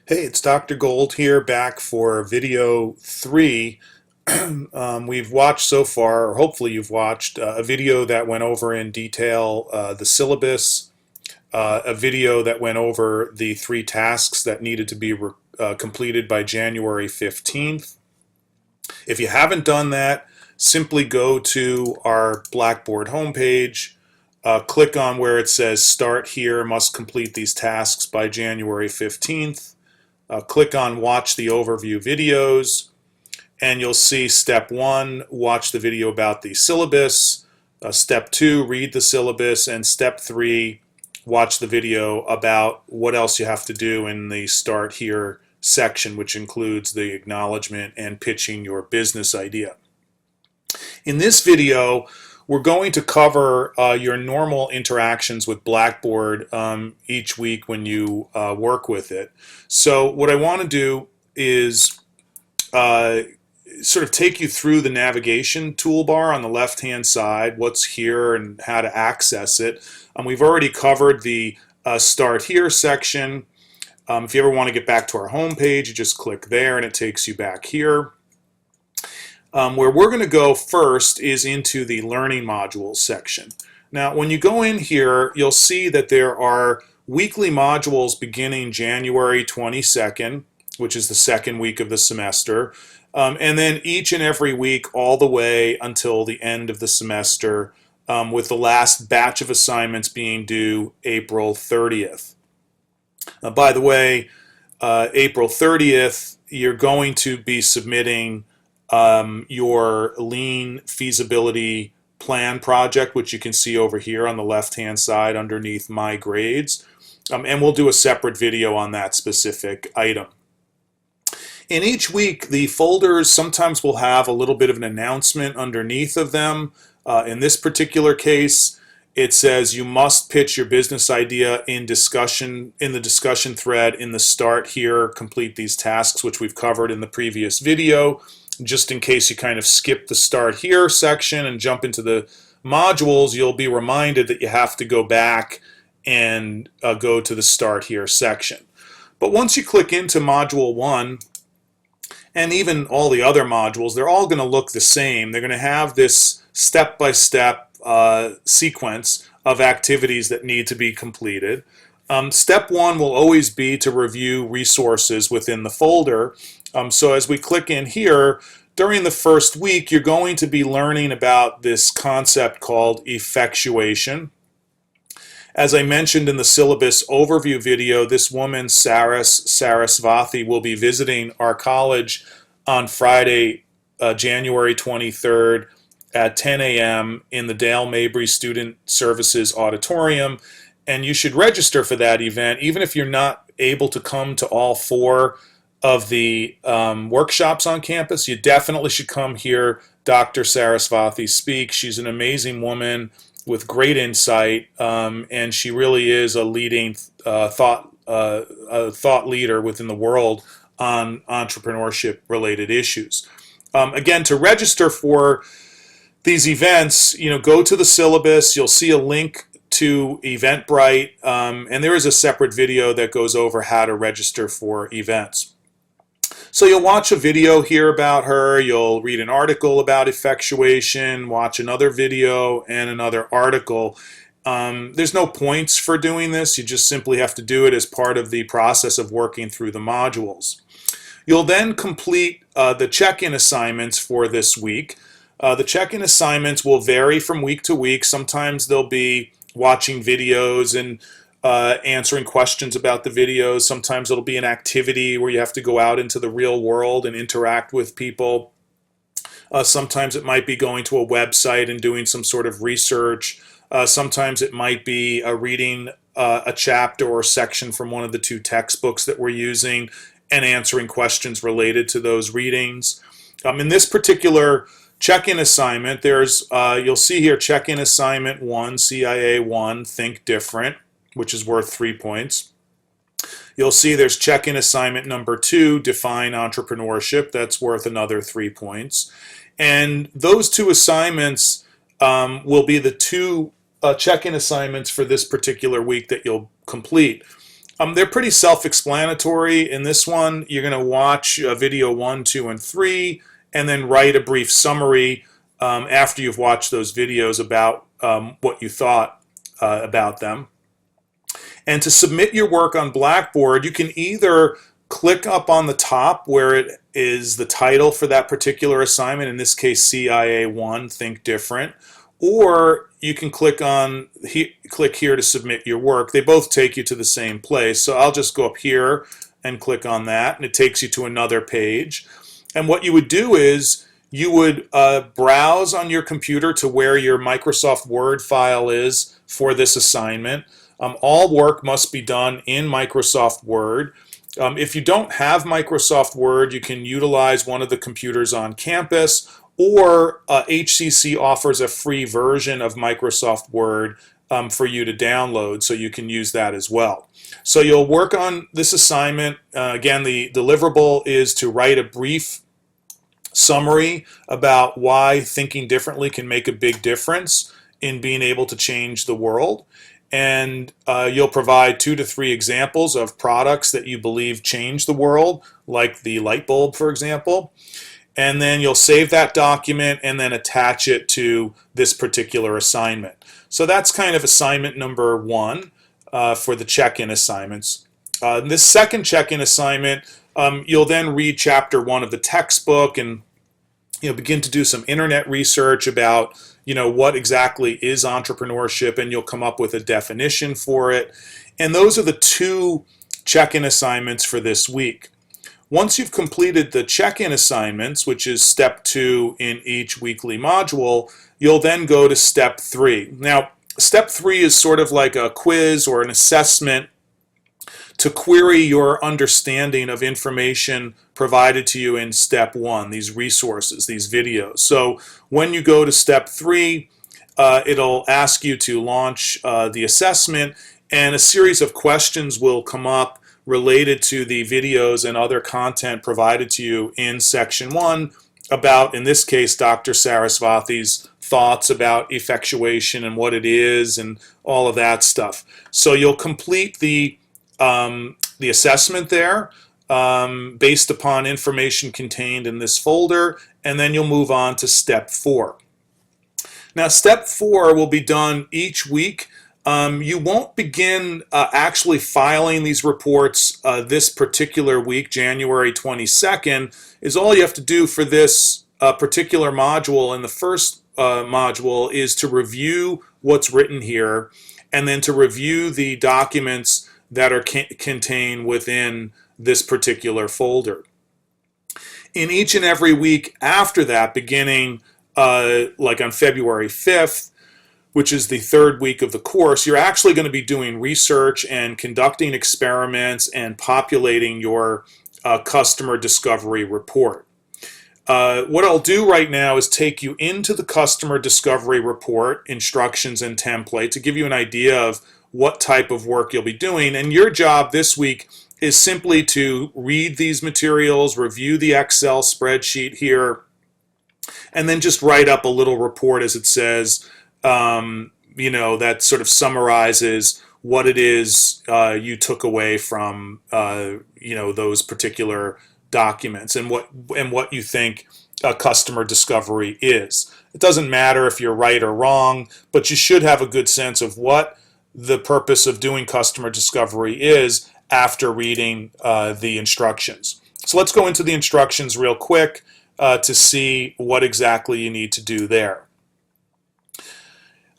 Hey, it's Dr. Gold here, back for video 3. We've watched so far, or hopefully you've watched, a video that went over in detail the syllabus, a video that went over the 3 tasks that needed to be completed by January 15th. If you haven't done that, simply go to our Blackboard homepage, click on where it says Start Here, must complete these tasks by January 15th. Click on Watch the Overview Videos, and you'll see Step 1, watch the video about the syllabus. Step 2, read the syllabus. And Step 3, watch the video about what else you have to do in the Start Here section, which includes the acknowledgement and pitching your business idea. In this video, we're going to cover your normal interactions with Blackboard each week when you work with it. So what I want to do is sort of take you through the navigation toolbar on the left-hand side, what's here and how to access it. We've already covered the Start Here section. If you ever want to get back to our home page, you just click there and it takes you back here. Where we're going to go first is into the Learning Modules section. Now, when you go in here, you'll see that there are weekly modules beginning January 22nd, which is the second week of the semester, and then each and every week all the way until the end of the semester, with the last batch of assignments being due April 30th. By the way, April 30th, you're going to be submitting your lean feasibility plan project, which you can see over here on the left-hand side underneath My Grades. And we'll do a separate video on that specific item. In each week, the folders sometimes will have a little bit of an announcement underneath of them. In this particular case, it says you must pitch your business idea in the discussion thread in the Start Here, complete these tasks, which we've covered in the previous video. Just in case you kind of skip the Start Here section and jump into the modules, you'll be reminded that you have to go back and go to the Start Here section. But once you click into Module 1, and even all the other modules, they're all going to look the same. They're going to have this step-by-step sequence of activities that need to be completed. Step 1 will always be to review resources within the folder. So as we click in here, during the first week, you're going to be learning about this concept called effectuation. As I mentioned in the syllabus overview video, this woman, Sarasvathy, will be visiting our college on Friday, January 23rd at 10 a.m. in the Dale Mabry Student Services Auditorium. And you should register for that event, even if you're not able to come to all 4 of the workshops on campus. You definitely should come hear Dr. Sarasvathy speak. She's an amazing woman with great insight, and she really is a leading thought leader within the world on entrepreneurship-related issues. Again, to register for these events, go to the syllabus. You'll see a link to Eventbrite, and there is a separate video that goes over how to register for events. So you'll watch a video here about her, you'll read an article about effectuation, watch another video and another article. There's no points for doing this, you just simply have to do it as part of the process of working through the modules. You'll then complete the check-in assignments for this week. The check-in assignments will vary from week to week. Sometimes they'll be watching videos and answering questions about the videos. Sometimes it'll be an activity where you have to go out into the real world and interact with people. Sometimes it might be going to a website and doing some sort of research. Sometimes it might be reading a chapter or section from one of the 2 textbooks that we're using and answering questions related to those readings. In this particular check-in assignment, you'll see here check-in assignment 1, CIA 1, Think Different, which is worth 3 points. You'll see there's check-in assignment number 2, Define Entrepreneurship. That's worth another 3 points. And those 2 assignments will be the 2 check-in assignments for this particular week that you'll complete. They're pretty self-explanatory. In this one, you're going to watch video 1, 2, and 3, and then write a brief summary after you've watched those videos about what you thought about them. And to submit your work on Blackboard, you can either click up on the top where it is the title for that particular assignment, in this case CIA1, Think Different, or you can click here to submit your work. They both take you to the same place, so I'll just go up here and click on that, and it takes you to another page. And what you would do is you would browse on your computer to where your Microsoft Word file is for this assignment. All work must be done in Microsoft Word. If you don't have Microsoft Word, you can utilize one of the computers on campus, or HCC offers a free version of Microsoft Word for you to download, so you can use that as well. So you'll work on this assignment. Again, the deliverable is to write a brief summary about why thinking differently can make a big difference in being able to change the world. And you'll provide 2 to 3 examples of products that you believe change the world, like the light bulb, for example. And then you'll save that document and then attach it to this particular assignment. So that's kind of assignment number 1 for the check-in assignments. This second check-in assignment, you'll then read chapter 1 of the textbook and begin to do some internet research about what exactly is entrepreneurship, and you'll come up with a definition for it. And those are the 2 check-in assignments for this week. Once you've completed the check-in assignments, which is step 2 in each weekly module, you'll then go to step 3. Now, step 3 is sort of like a quiz or an assessment to query your understanding of information provided to you in step 1, these resources, these videos. So when you go to step 3, it'll ask you to launch the assessment, and a series of questions will come up related to the videos and other content provided to you in section 1 about, in this case, Dr. Sarasvathi's thoughts about effectuation and what it is and all of that stuff. So you'll complete the assessment there based upon information contained in this folder, and then you'll move on to step 4. Now, step 4 will be done each week. You won't begin actually filing these reports this particular week, January 22nd, is all you have to do for this particular module. And the first module is to review what's written here, and then to review the documents that are contained within this particular folder. In each and every week after that, beginning like on February 5th, which is the 3rd week of the course, you're actually going to be doing research and conducting experiments and populating your customer discovery report. What I'll do right now is take you into the customer discovery report, instructions and template, to give you an idea of what type of work you'll be doing. And your job this week is simply to read these materials, review the Excel spreadsheet here, and then just write up a little report, as it says, that sort of summarizes what it is you took away from those particular documents and what you think a customer discovery is. It doesn't matter if you're right or wrong, but you should have a good sense of what the purpose of doing customer discovery is after reading the instructions. So let's go into the instructions real quick to see what exactly you need to do there.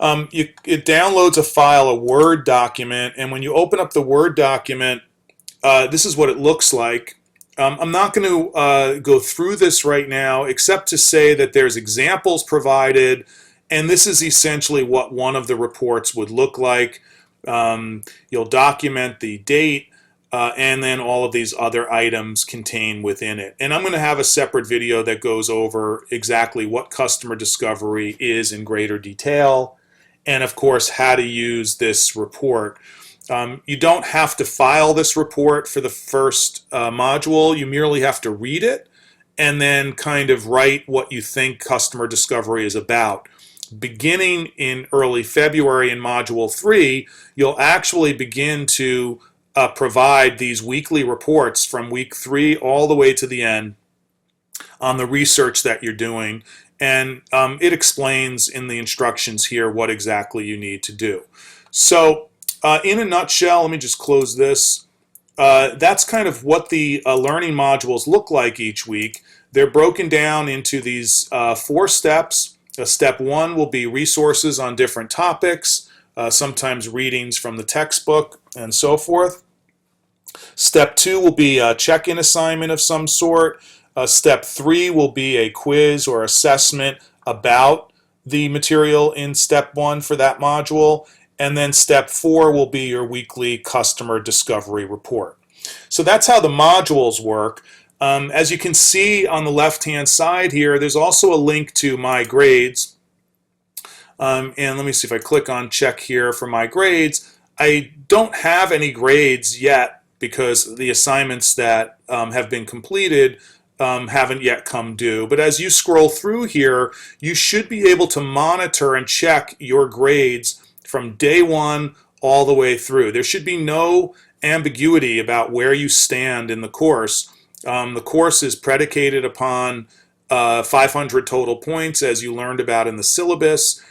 It downloads a file, a Word document, and when you open up the Word document, this is what it looks like. I'm not going to go through this right now, except to say that there's examples provided, and this is essentially what one of the reports would look like. You'll document the date, and then all of these other items contained within it. And I'm going to have a separate video that goes over exactly what customer discovery is in greater detail, and of course how to use this report. You don't have to file this report for the first module. You merely have to read it and then kind of write what you think customer discovery is about. Beginning in early February in Module 3, you'll actually begin to provide these weekly reports from week 3 all the way to the end on the research that you're doing. And it explains in the instructions here what exactly you need to do. So in a nutshell, let me just close this. That's kind of what the learning modules look like each week. They're broken down into these 4 steps. Step 1 will be resources on different topics, sometimes readings from the textbook and so forth. Step 2 will be a check-in assignment of some sort. Step 3 will be a quiz or assessment about the material in step 1 for that module. And then step 4 will be your weekly customer discovery report. So that's how the modules work. As you can see on the left-hand side here, there's also a link to my grades. And let me see if I click on check here for my grades. I don't have any grades yet because the assignments that have been completed haven't yet come due. But as you scroll through here, you should be able to monitor and check your grades from day 1 all the way through. There should be no ambiguity about where you stand in the course. The course is predicated upon 500 total points, as you learned about in the syllabus.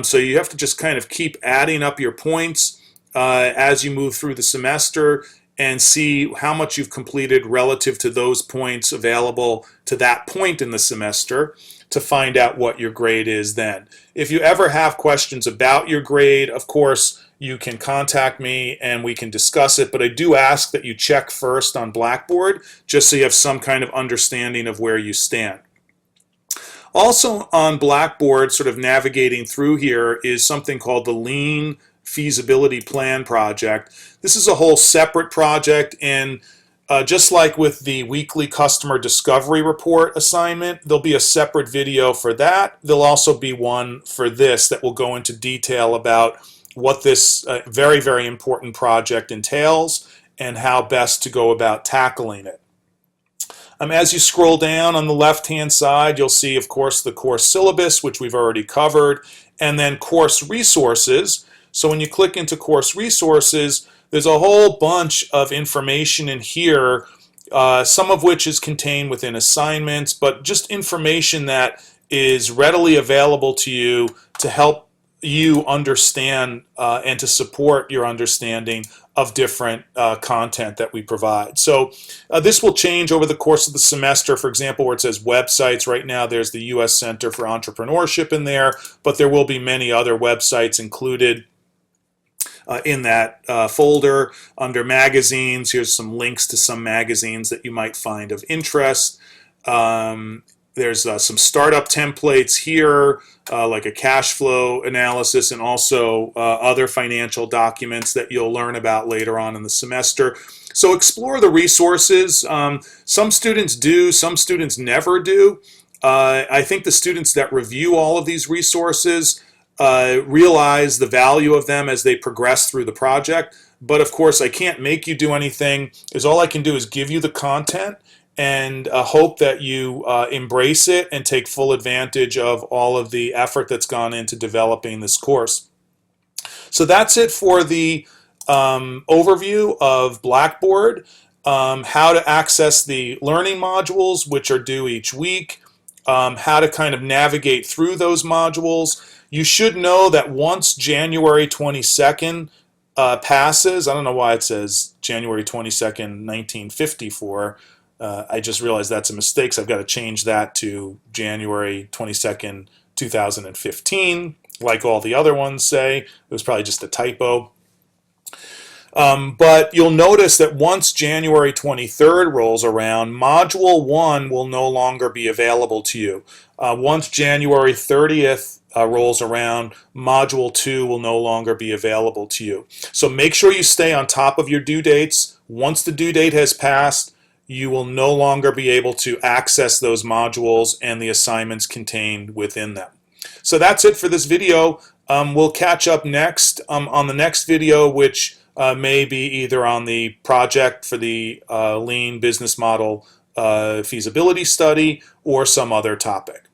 So you have to just kind of keep adding up your points as you move through the semester and see how much you've completed relative to those points available to that point in the semester to find out what your grade is then. If you ever have questions about your grade, of course, you can contact me and we can discuss it, but I do ask that you check first on Blackboard just so you have some kind of understanding of where you stand. Also on Blackboard, sort of navigating through here, is something called the Lean Feasibility Plan Project. This is a whole separate project, and just like with the weekly customer discovery report assignment, there'll be a separate video for that. There'll also be one for this that will go into detail about what this very, very important project entails and how best to go about tackling it. As you scroll down on the left-hand side, you'll see, of course, the course syllabus, which we've already covered, and then course resources. So when you click into course resources, there's a whole bunch of information in here, some of which is contained within assignments, but just information that is readily available to you to help you understand and to support your understanding of different content that we provide. So this will change over the course of the semester. For example, where it says websites, right now there's the U.S. Center for Entrepreneurship in there, but there will be many other websites included in that folder. Under magazines, here's some links to some magazines that you might find of interest. There's some startup templates here, like a cash flow analysis, and also other financial documents that you'll learn about later on in the semester. So explore the resources. Some students do, some students never do. I think the students that review all of these resources realize the value of them as they progress through the project. But of course, I can't make you do anything. All I can do is give you the content and hope that you embrace it and take full advantage of all of the effort that's gone into developing this course. So that's it for the overview of Blackboard, how to access the learning modules, which are due each week, how to kind of navigate through those modules. You should know that once January 22nd passes, I don't know why it says January 22nd, 1954. I just realized that's a mistake, so I've got to change that to January 22nd, 2015, like all the other ones say. It was probably just a typo. But you'll notice that once January 23rd rolls around, Module 1 will no longer be available to you. Once January 30th rolls around, Module 2 will no longer be available to you. So make sure you stay on top of your due dates. Once the due date has passed, you will no longer be able to access those modules and the assignments contained within them. So that's it for this video. We'll catch up next on the next video, which may be either on the project for the Lean Business Model feasibility study or some other topic.